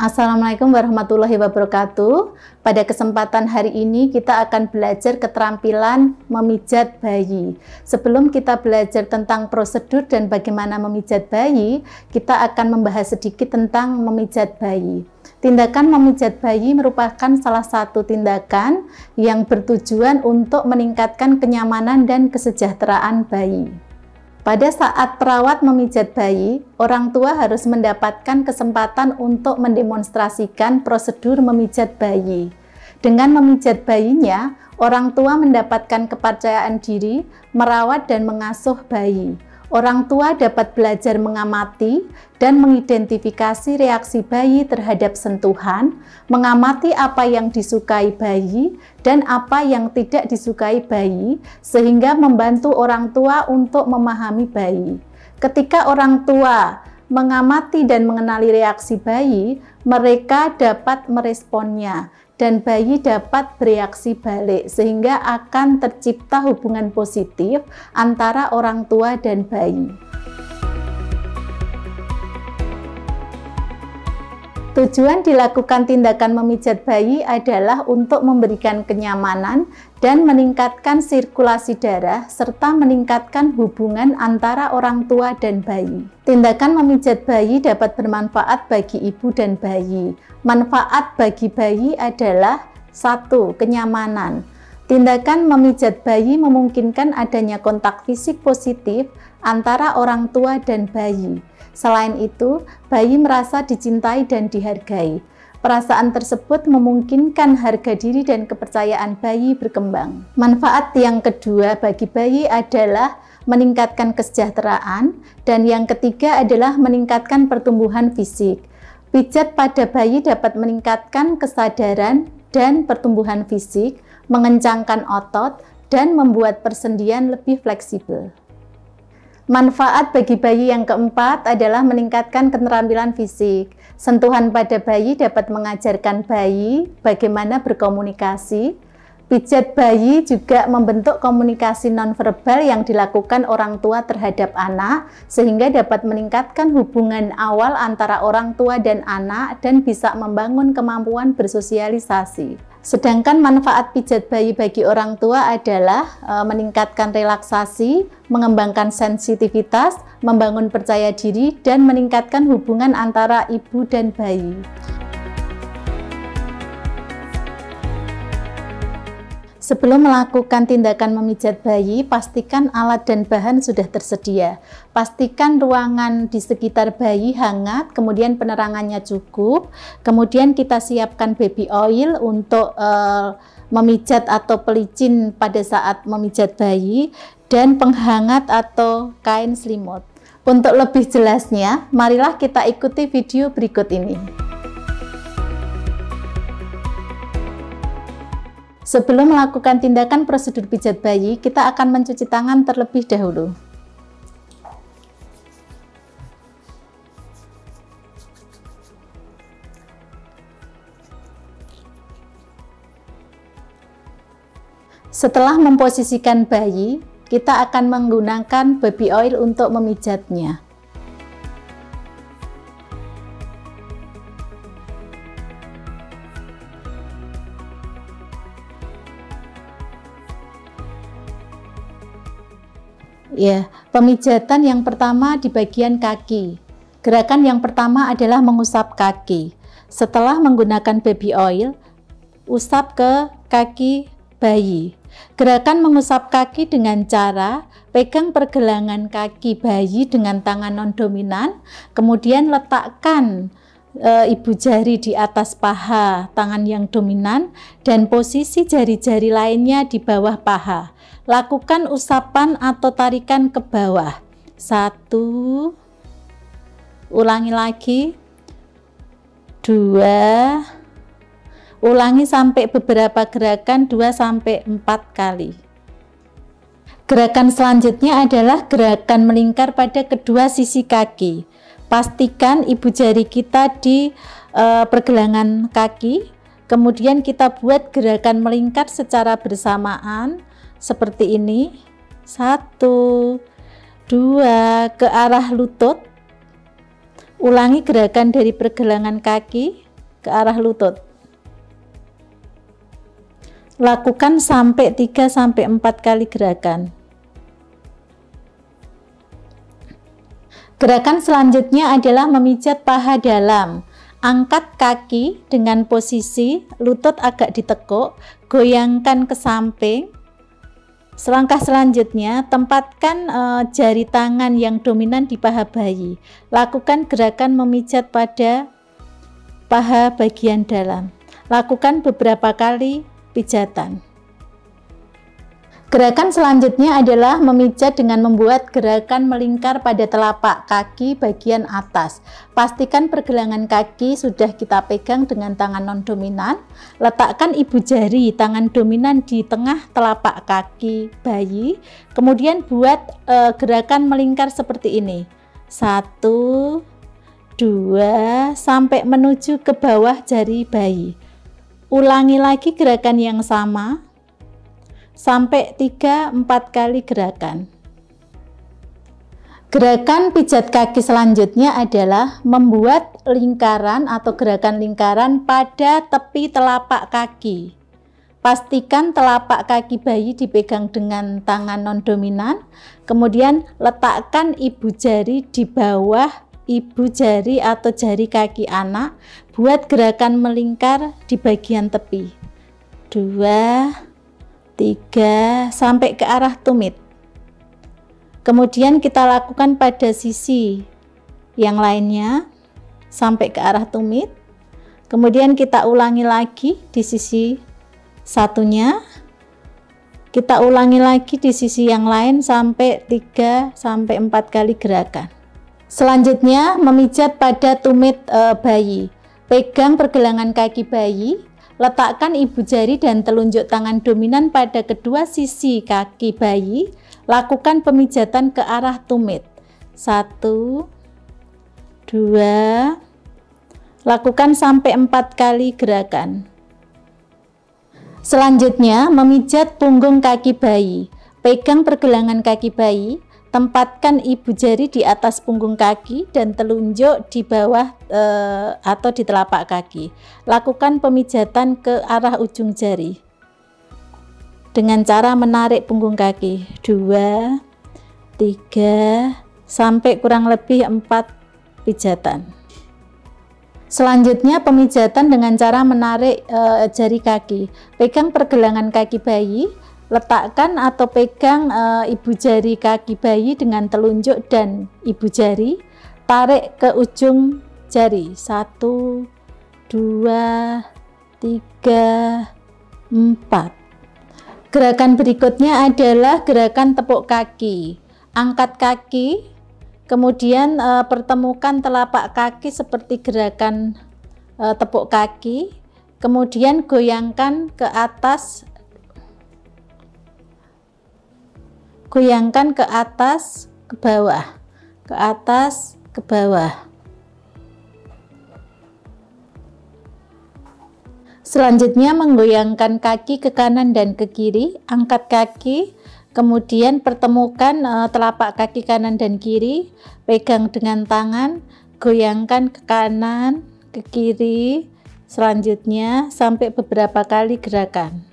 Assalamualaikum warahmatullahi wabarakatuh. Pada kesempatan hari ini kita akan belajar keterampilan memijat bayi. Sebelum kita belajar tentang prosedur dan bagaimana memijat bayi, kita akan membahas sedikit tentang memijat bayi. Tindakan memijat bayi merupakan salah satu tindakan yang bertujuan untuk meningkatkan kenyamanan dan kesejahteraan bayi. Pada saat perawat memijat bayi, orang tua harus mendapatkan kesempatan untuk mendemonstrasikan prosedur memijat bayi. Dengan memijat bayinya, orang tua mendapatkan kepercayaan diri, merawat dan mengasuh bayi. Orang tua dapat belajar mengamati dan mengidentifikasi reaksi bayi terhadap sentuhan, mengamati apa yang disukai bayi dan apa yang tidak disukai bayi, sehingga membantu orang tua untuk memahami bayi. Ketika orang tua mengamati dan mengenali reaksi bayi, mereka dapat meresponnya dan bayi dapat bereaksi balik, sehingga akan tercipta hubungan positif antara orang tua dan bayi. Tujuan dilakukan tindakan memijat bayi adalah untuk memberikan kenyamanan dan meningkatkan sirkulasi darah serta meningkatkan hubungan antara orang tua dan bayi. Tindakan memijat bayi dapat bermanfaat bagi ibu dan bayi. Manfaat bagi bayi adalah 1. Kenyamanan. Tindakan memijat bayi memungkinkan adanya kontak fisik positif antara orang tua dan bayi. Selain itu, bayi merasa dicintai dan dihargai. Perasaan tersebut memungkinkan harga diri dan kepercayaan bayi berkembang. Manfaat yang kedua bagi bayi adalah meningkatkan kesejahteraan, dan yang ketiga adalah meningkatkan pertumbuhan fisik. Pijat pada bayi dapat meningkatkan kesadaran dan pertumbuhan fisik, mengencangkan otot, dan membuat persendian lebih fleksibel. Manfaat bagi bayi yang keempat adalah meningkatkan keterampilan fisik. Sentuhan pada bayi dapat mengajarkan bayi bagaimana berkomunikasi. Pijat bayi juga membentuk komunikasi nonverbal yang dilakukan orang tua terhadap anak, sehingga dapat meningkatkan hubungan awal antara orang tua dan anak dan bisa membangun kemampuan bersosialisasi. Sedangkan manfaat pijat bayi bagi orang tua adalah meningkatkan relaksasi, mengembangkan sensitivitas, membangun percaya diri, dan meningkatkan hubungan antara ibu dan bayi. Sebelum melakukan tindakan memijat bayi, pastikan alat dan bahan sudah tersedia. Pastikan ruangan di sekitar bayi hangat, kemudian penerangannya cukup. Kemudian kita siapkan baby oil untuk memijat atau pelicin pada saat memijat bayi, dan penghangat atau kain selimut. Untuk lebih jelasnya, marilah kita ikuti video berikut ini. Sebelum melakukan tindakan prosedur pijat bayi, kita akan mencuci tangan terlebih dahulu. Setelah memposisikan bayi, kita akan menggunakan baby oil untuk memijatnya. Ya, pemijatan yang pertama di bagian kaki. Gerakan yang pertama adalah mengusap kaki. Setelah menggunakan baby oil, usap ke kaki bayi. Gerakan mengusap kaki dengan cara pegang pergelangan kaki bayi dengan tangan non-dominan, kemudian letakkan ibu jari di atas paha tangan yang dominan dan posisi jari-jari lainnya di bawah paha. Lakukan usapan atau tarikan ke bawah. 1, ulangi lagi, 2, ulangi sampai beberapa gerakan 2-4 kali. Gerakan selanjutnya adalah gerakan melingkar pada kedua sisi kaki. Pastikan ibu jari kita di pergelangan kaki, kemudian kita buat gerakan melingkar secara bersamaan seperti ini. 1, 2, ke arah lutut. Ulangi gerakan dari pergelangan kaki ke arah lutut. Lakukan sampai 3-4 kali gerakan. Gerakan selanjutnya adalah memijat paha dalam. Angkat kaki dengan posisi lutut agak ditekuk, goyangkan ke samping. Selangkah selanjutnya, tempatkan jari tangan yang dominan di paha bayi. Lakukan gerakan memijat pada paha bagian dalam. Lakukan beberapa kali pijatan. Gerakan selanjutnya adalah memijat dengan membuat gerakan melingkar pada telapak kaki bagian atas. Pastikan pergelangan kaki sudah kita pegang dengan tangan non-dominan. Letakkan ibu jari tangan dominan di tengah telapak kaki bayi. Kemudian buat gerakan melingkar seperti ini. 1, 2, sampai menuju ke bawah jari bayi. Ulangi lagi gerakan yang sama sampai 3-4 kali gerakan. Gerakan pijat kaki selanjutnya adalah membuat lingkaran atau gerakan lingkaran pada tepi telapak kaki. Pastikan telapak kaki bayi dipegang dengan tangan non-dominan, kemudian letakkan ibu jari di bawah ibu jari atau jari kaki anak. Buat gerakan melingkar di bagian tepi. 2, 3, sampai ke arah tumit. Kemudian kita lakukan pada sisi yang lainnya sampai ke arah tumit. Kemudian kita ulangi lagi di sisi satunya. Kita ulangi lagi di sisi yang lain sampai 3-4 kali gerakan. Selanjutnya memijat pada tumit bayi. Pegang pergelangan kaki bayi, letakkan ibu jari dan telunjuk tangan dominan pada kedua sisi kaki bayi. Lakukan pemijatan ke arah tumit. 1, 2, lakukan sampai 4 kali gerakan. Selanjutnya memijat punggung kaki bayi. Pegang pergelangan kaki bayi. Tempatkan ibu jari di atas punggung kaki dan telunjuk di bawah atau di telapak kaki. Lakukan pemijatan ke arah ujung jari dengan cara menarik punggung kaki. 2, 3, sampai kurang lebih 4 pijatan. Selanjutnya pemijatan dengan cara menarik jari kaki. Pegang pergelangan kaki bayi. Letakkan atau pegang ibu jari kaki bayi dengan telunjuk dan ibu jari, tarik ke ujung jari. 1, 2, 3, 4. Gerakan berikutnya adalah gerakan tepuk kaki. Angkat kaki, kemudian pertemukan telapak kaki seperti gerakan tepuk kaki, kemudian goyangkan ke atas. Goyangkan ke atas, ke bawah, ke atas, ke bawah. Selanjutnya menggoyangkan kaki ke kanan dan ke kiri. Angkat kaki, kemudian pertemukan telapak kaki kanan dan kiri. Pegang dengan tangan, goyangkan ke kanan, ke kiri. Selanjutnya sampai beberapa kali gerakan.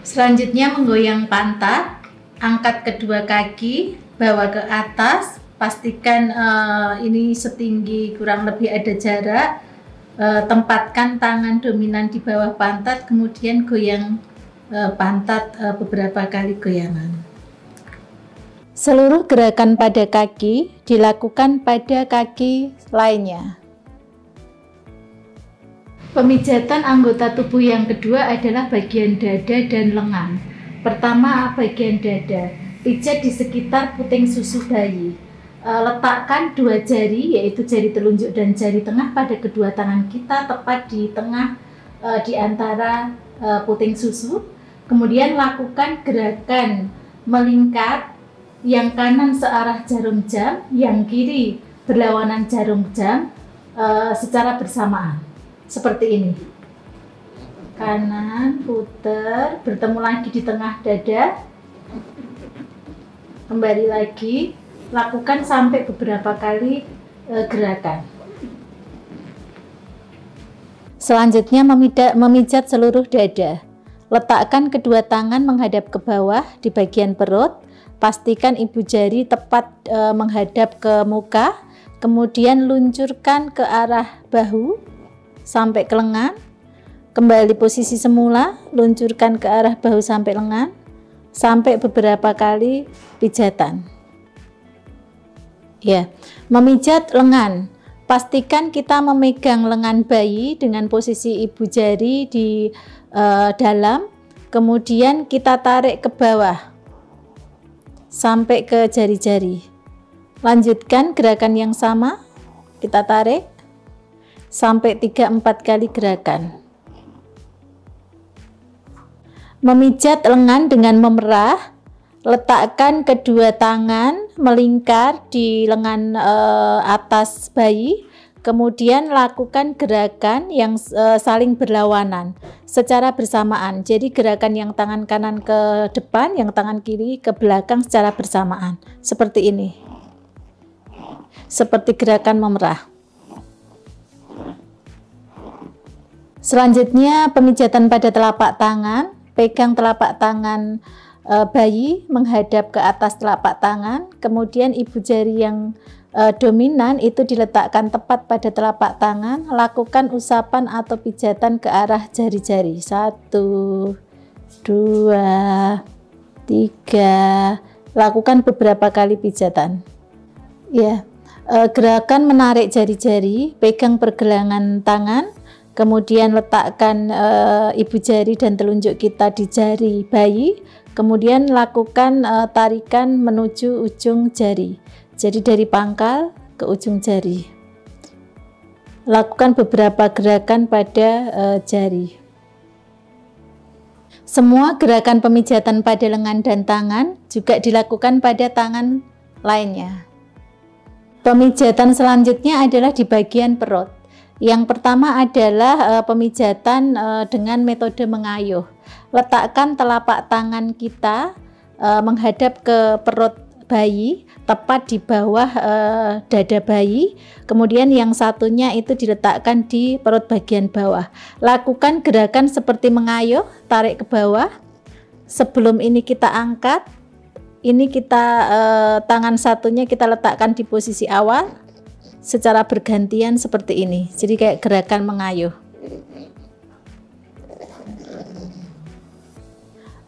Selanjutnya menggoyang pantat, angkat kedua kaki, bawa ke atas, pastikan ini setinggi kurang lebih ada jarak, tempatkan tangan dominan di bawah pantat, kemudian goyang pantat beberapa kali goyangan. Seluruh gerakan pada kaki dilakukan pada kaki lainnya. Pemijatan anggota tubuh yang kedua adalah bagian dada dan lengan. Pertama, bagian dada. Pijat di sekitar puting susu bayi. Letakkan dua jari, yaitu jari telunjuk dan jari tengah pada kedua tangan kita, tepat di tengah di antara puting susu. Kemudian lakukan gerakan melingkar, yang kanan searah jarum jam, yang kiri berlawanan jarum jam secara bersamaan. Seperti ini. Kanan, putar, bertemu lagi di tengah dada. Kembali lagi, lakukan sampai beberapa kali gerakan. Selanjutnya memijat seluruh dada. Letakkan kedua tangan menghadap ke bawah di bagian perut. Pastikan ibu jari tepat menghadap ke muka. Kemudian luncurkan ke arah bahu sampai ke lengan. Kembali posisi semula, luncurkan ke arah bahu sampai lengan. Sampai beberapa kali pijatan. Ya, memijat lengan. Pastikan kita memegang lengan bayi dengan posisi ibu jari di dalam, kemudian kita tarik ke bawah sampai ke jari-jari. Lanjutkan gerakan yang sama, kita tarik sampai 3-4 kali gerakan. Memijat lengan dengan memerah. Letakkan kedua tangan melingkar di lengan atas bayi, kemudian lakukan gerakan yang saling berlawanan secara bersamaan. Jadi gerakan yang tangan kanan ke depan, yang tangan kiri ke belakang secara bersamaan. Seperti ini. Seperti gerakan memerah. Selanjutnya pemijatan pada telapak tangan. Pegang telapak tangan bayi menghadap ke atas telapak tangan, kemudian ibu jari yang dominan itu diletakkan tepat pada telapak tangan. Lakukan usapan atau pijatan ke arah jari-jari. 1, 2, 3. Lakukan beberapa kali pijatan. Ya, gerakan menarik jari-jari, pegang pergelangan tangan, kemudian letakkan ibu jari dan telunjuk kita di jari bayi. Kemudian lakukan tarikan menuju ujung jari. Jadi dari pangkal ke ujung jari. Lakukan beberapa gerakan pada jari. Semua gerakan pemijatan pada lengan dan tangan juga dilakukan pada tangan lainnya. Pemijatan selanjutnya adalah di bagian perut. Yang pertama adalah pemijatan dengan metode mengayuh. Letakkan telapak tangan kita menghadap ke perut bayi, tepat di bawah dada bayi. Kemudian yang satunya itu diletakkan di perut bagian bawah. Lakukan gerakan seperti mengayuh, tarik ke bawah. Sebelum ini kita angkat, ini kita tangan satunya kita letakkan di posisi awal secara bergantian seperti ini. Jadi kayak gerakan mengayuh.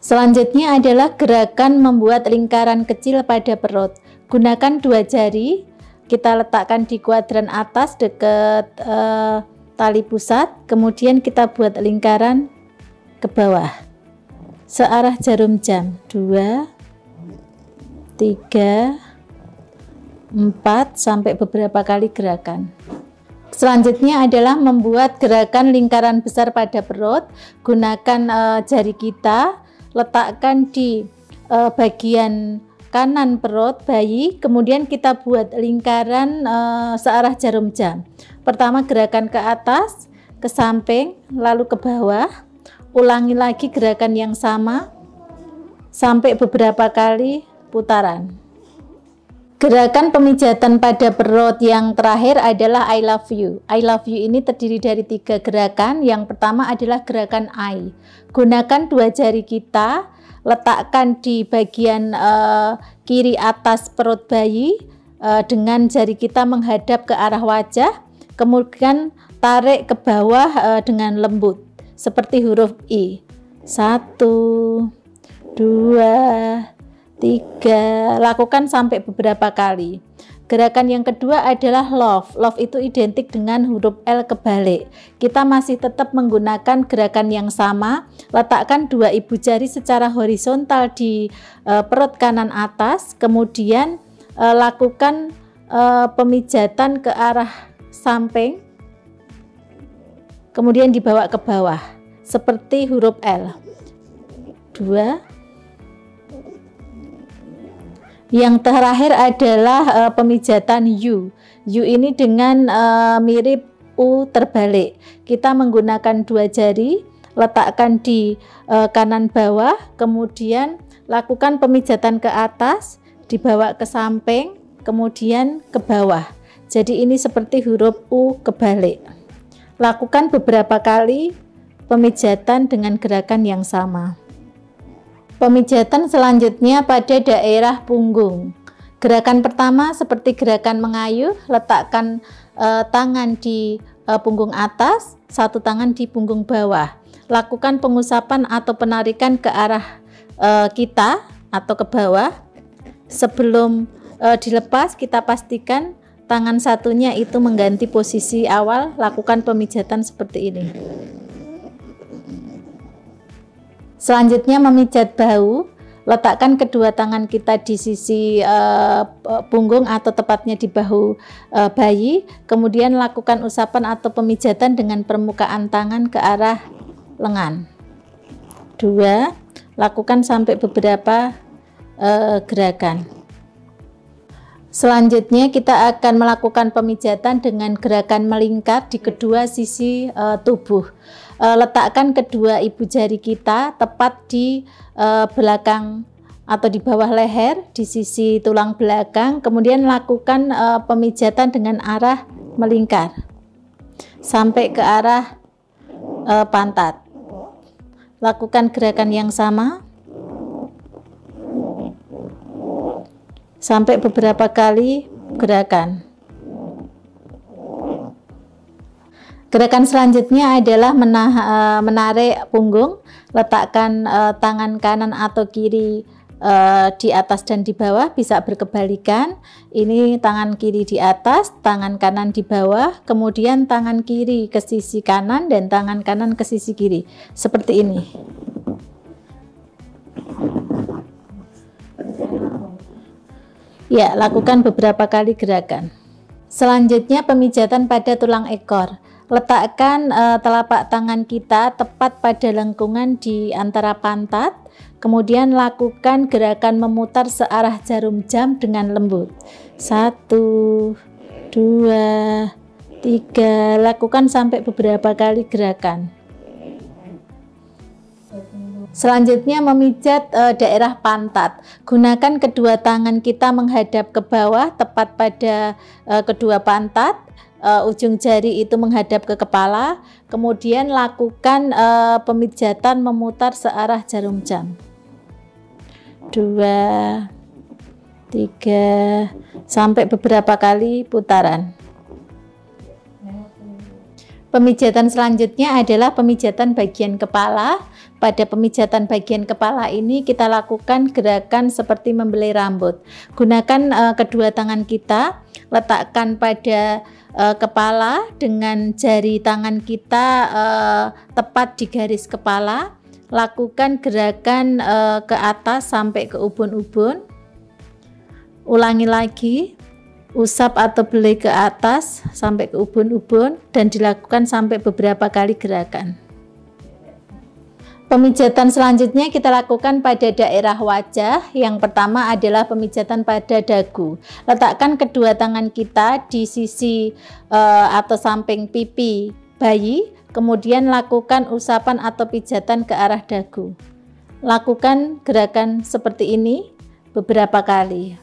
Selanjutnya adalah gerakan membuat lingkaran kecil pada perut. Gunakan dua jari, kita letakkan di kuadran atas dekat tali pusat, kemudian kita buat lingkaran ke bawah searah jarum jam. 2, 3, 4 sampai beberapa kali gerakan. Selanjutnya adalah membuat gerakan lingkaran besar pada perut. Gunakan jari kita, letakkan di bagian kanan perut bayi, kemudian kita buat lingkaran searah jarum jam. Pertama gerakan ke atas, ke samping, lalu ke bawah. Ulangi lagi gerakan yang sama sampai beberapa kali putaran. Gerakan pemijatan pada perut yang terakhir adalah I love you. I love you ini terdiri dari 3 gerakan. Yang pertama adalah gerakan I. Gunakan dua jari kita, letakkan di bagian kiri atas perut bayi dengan jari kita menghadap ke arah wajah. Kemudian tarik ke bawah dengan lembut seperti huruf I. 1, 2, 3, lakukan sampai beberapa kali. Gerakan yang kedua adalah love. Love itu identik dengan huruf L kebalik. Kita masih tetap menggunakan gerakan yang sama. Letakkan dua ibu jari secara horizontal di perut kanan atas. Kemudian lakukan pemijatan ke arah samping. Kemudian dibawa ke bawah seperti huruf L. 2. Yang terakhir adalah pemijatan U. U ini dengan mirip U terbalik. Kita menggunakan dua jari, letakkan di kanan bawah, kemudian lakukan pemijatan ke atas, dibawa ke samping, kemudian ke bawah. Jadi ini seperti huruf U kebalik. Lakukan beberapa kali pemijatan dengan gerakan yang sama. Pemijatan selanjutnya pada daerah punggung. Gerakan pertama seperti gerakan mengayuh, letakkan tangan di punggung atas, satu tangan di punggung bawah. Lakukan pengusapan atau penarikan ke arah kita atau ke bawah. Sebelum dilepas, kita pastikan tangan satunya itu mengganti posisi awal. Lakukan pemijatan seperti ini. Selanjutnya memijat bahu. Letakkan kedua tangan kita di sisi punggung atau tepatnya di bahu bayi. Kemudian lakukan usapan atau pemijatan dengan permukaan tangan ke arah lengan. 2. Lakukan sampai beberapa gerakan. Selanjutnya kita akan melakukan pemijatan dengan gerakan melingkar di kedua sisi tubuh. Letakkan kedua ibu jari kita tepat di belakang atau di bawah leher di sisi tulang belakang, kemudian lakukan pemijatan dengan arah melingkar sampai ke arah pantat. Lakukan gerakan yang sama sampai beberapa kali gerakan. Gerakan selanjutnya adalah menarik punggung. Letakkan tangan kanan atau kiri di atas dan di bawah, bisa berkebalikan. Ini tangan kiri di atas, tangan kanan di bawah, kemudian tangan kiri ke sisi kanan dan tangan kanan ke sisi kiri, seperti ini. Ya, lakukan beberapa kali gerakan. Selanjutnya pemijatan pada tulang ekor. Letakkan telapak tangan kita tepat pada lengkungan di antara pantat. Kemudian lakukan gerakan memutar searah jarum jam dengan lembut. 1, 2, 3. Lakukan sampai beberapa kali gerakan. Selanjutnya memijat daerah pantat. Gunakan kedua tangan kita menghadap ke bawah tepat pada kedua pantat. Ujung jari itu menghadap ke kepala, kemudian lakukan pemijatan memutar searah jarum jam. 2, 3, sampai beberapa kali putaran. Pemijatan selanjutnya adalah pemijatan bagian kepala. Pada pemijatan bagian kepala ini kita lakukan gerakan seperti membelai rambut. Gunakan kedua tangan kita, letakkan pada kepala dengan jari tangan kita tepat di garis kepala. Lakukan gerakan ke atas sampai ke ubun-ubun. Ulangi lagi, usap atau belai ke atas sampai ke ubun-ubun dan dilakukan sampai beberapa kali gerakan. Pemijatan selanjutnya kita lakukan pada daerah wajah. Yang pertama adalah pemijatan pada dagu. Letakkan kedua tangan kita di sisi atau samping pipi bayi, kemudian lakukan usapan atau pijatan ke arah dagu. Lakukan gerakan seperti ini beberapa kali.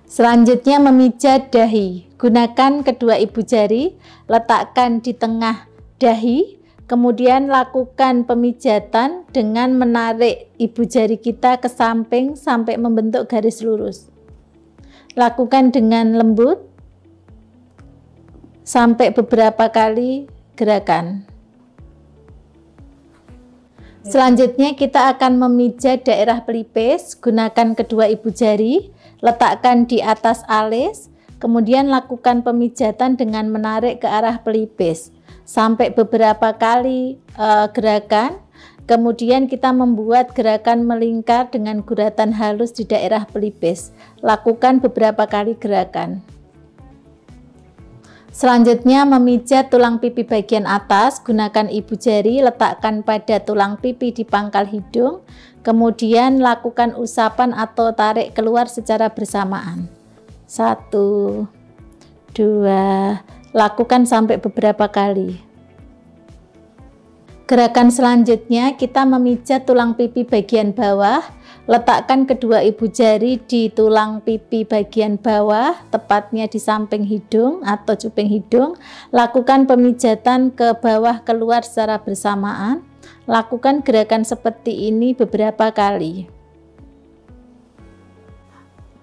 Selanjutnya memijat dahi. Gunakan kedua ibu jari, letakkan di tengah dahi. Kemudian lakukan pemijatan dengan menarik ibu jari kita ke samping sampai membentuk garis lurus. Lakukan dengan lembut sampai beberapa kali gerakan. Selanjutnya kita akan memijat daerah pelipis. Gunakan kedua ibu jari, letakkan di atas alis, kemudian lakukan pemijatan dengan menarik ke arah pelipis sampai beberapa kali gerakan. Kemudian kita membuat gerakan melingkar dengan guratan halus di daerah pelipis. Lakukan beberapa kali gerakan. Selanjutnya memijat tulang pipi bagian atas. Gunakan ibu jari, letakkan pada tulang pipi di pangkal hidung. Kemudian lakukan usapan atau tarik keluar secara bersamaan. 1, 2, lakukan sampai beberapa kali. Gerakan selanjutnya kita memijat tulang pipi bagian bawah. Letakkan kedua ibu jari di tulang pipi bagian bawah, tepatnya di samping hidung atau cuping hidung. Lakukan pemijatan ke bawah keluar secara bersamaan. Lakukan gerakan seperti ini beberapa kali.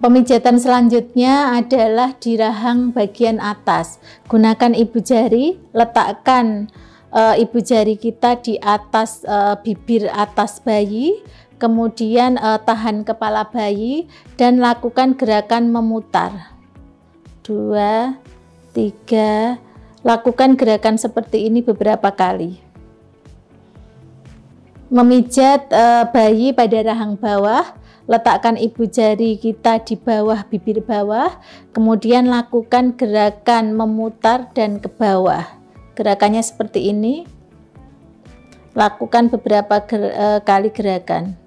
Pemijatan selanjutnya adalah di rahang bagian atas. Gunakan ibu jari, letakkan ibu jari kita di atas bibir atas bayi, kemudian tahan kepala bayi dan lakukan gerakan memutar. 2, 3, lakukan gerakan seperti ini beberapa kali. Memijat bayi pada rahang bawah, letakkan ibu jari kita di bawah bibir bawah, kemudian lakukan gerakan memutar dan ke bawah. Gerakannya seperti ini. Lakukan beberapa kali gerakan.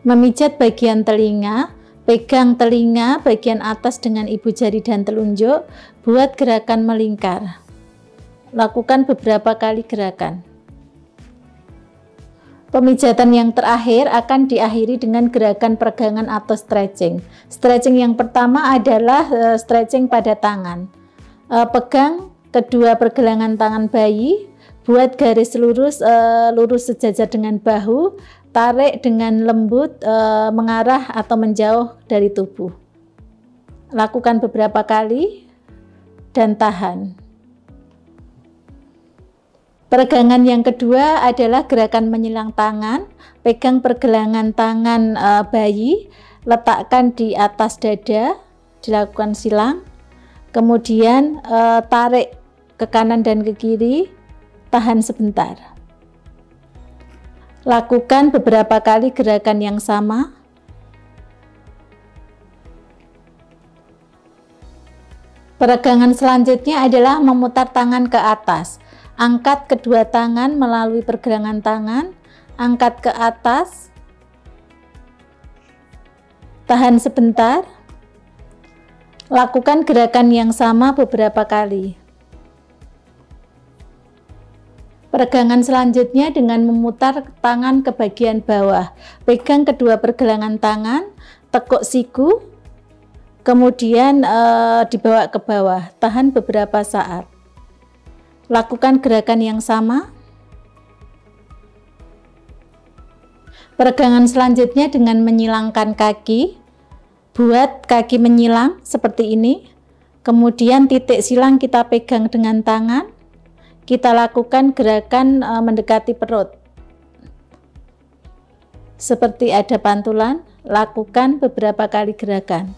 Memijat bagian telinga, pegang telinga bagian atas dengan ibu jari dan telunjuk, buat gerakan melingkar. Lakukan beberapa kali gerakan. Pemijatan yang terakhir akan diakhiri dengan gerakan peregangan atau stretching. Stretching yang pertama adalah stretching pada tangan. Pegang kedua pergelangan tangan bayi, buat garis lurus sejajar dengan bahu, tarik dengan lembut mengarah atau menjauh dari tubuh. Lakukan beberapa kali dan tahan. Peregangan yang kedua adalah gerakan menyilang tangan. Pegang pergelangan tangan bayi, letakkan di atas dada, dilakukan silang. Kemudian tarik ke kanan dan ke kiri, tahan sebentar. Lakukan beberapa kali gerakan yang sama. Peregangan selanjutnya adalah memutar tangan ke atas. Angkat kedua tangan melalui pergelangan tangan, angkat ke atas, tahan sebentar. Lakukan gerakan yang sama beberapa kali. Peregangan selanjutnya dengan memutar tangan ke bagian bawah. Pegang kedua pergelangan tangan, tekuk siku, kemudian dibawa ke bawah. Tahan beberapa saat. Lakukan gerakan yang sama. Peregangan selanjutnya dengan menyilangkan kaki. Buat kaki menyilang seperti ini. Kemudian titik silang kita pegang dengan tangan. Kita lakukan gerakan mendekati perut. Seperti ada pantulan, lakukan beberapa kali gerakan.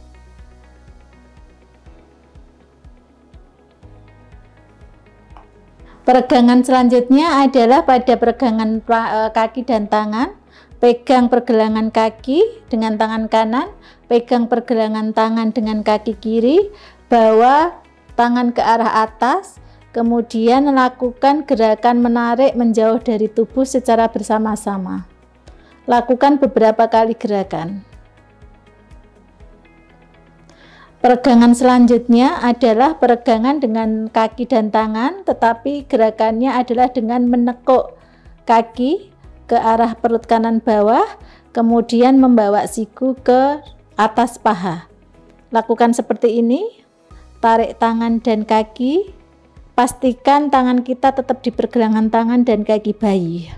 Peregangan selanjutnya adalah pada peregangan kaki dan tangan. Pegang pergelangan kaki dengan tangan kanan, pegang pergelangan tangan dengan kaki kiri, bawa tangan ke arah atas, kemudian lakukan gerakan menarik menjauh dari tubuh secara bersama-sama. Lakukan beberapa kali gerakan. Peregangan selanjutnya adalah peregangan dengan kaki dan tangan, tetapi gerakannya adalah dengan menekuk kaki ke arah perut kanan bawah, kemudian membawa siku ke atas paha. Lakukan seperti ini, tarik tangan dan kaki, pastikan tangan kita tetap di pergelangan tangan dan kaki bayi.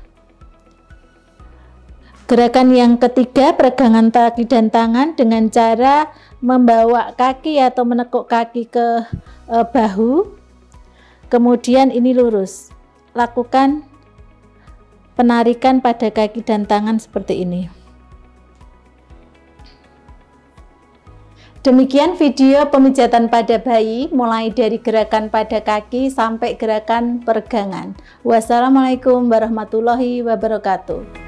Gerakan yang ketiga, peregangan kaki dan tangan dengan cara membawa kaki atau menekuk kaki ke bahu, kemudian ini lurus. Lakukan penarikan pada kaki dan tangan seperti ini. Demikian video pemijatan pada bayi, mulai dari gerakan pada kaki sampai gerakan peregangan. Wassalamualaikum warahmatullahi wabarakatuh.